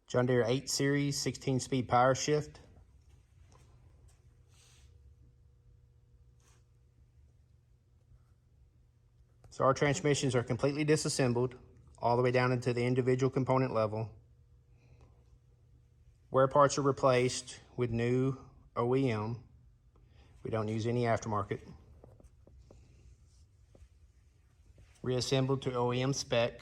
John Deere 8 Series 16-speed PowerShift. So our transmissions are completely disassembled all the way down into the individual component level. Wear parts are replaced with new OEM. We don't use any aftermarket. Reassembled to OEM spec.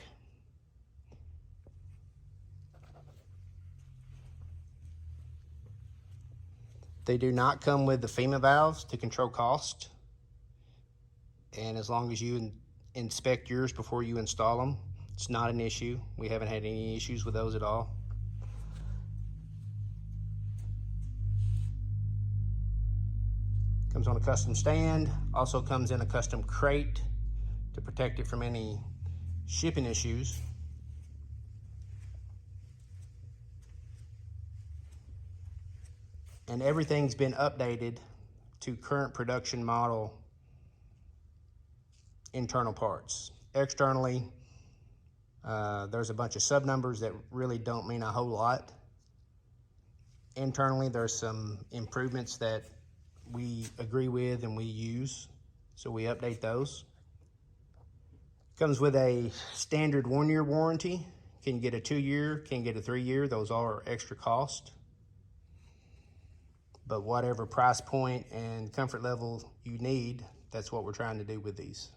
They do not come with the Fitment valves to control cost. And as long as you inspect yours before you install them, it's not an issue. We haven't had any issues with those at all. Comes on a custom stand, also comes in a custom crate to protect it from any shipping issues. And everything's been updated to current production model internal parts. Externally, there's a bunch of sub numbers that really don't mean a whole lot. Internally, there's some improvements that we agree with and we use, so we update those. Comes with a standard 1-year warranty. Can get a 2-year, can get a 3-year. Those are extra cost. But whatever price point and comfort level you need, that's what we're trying to do with these.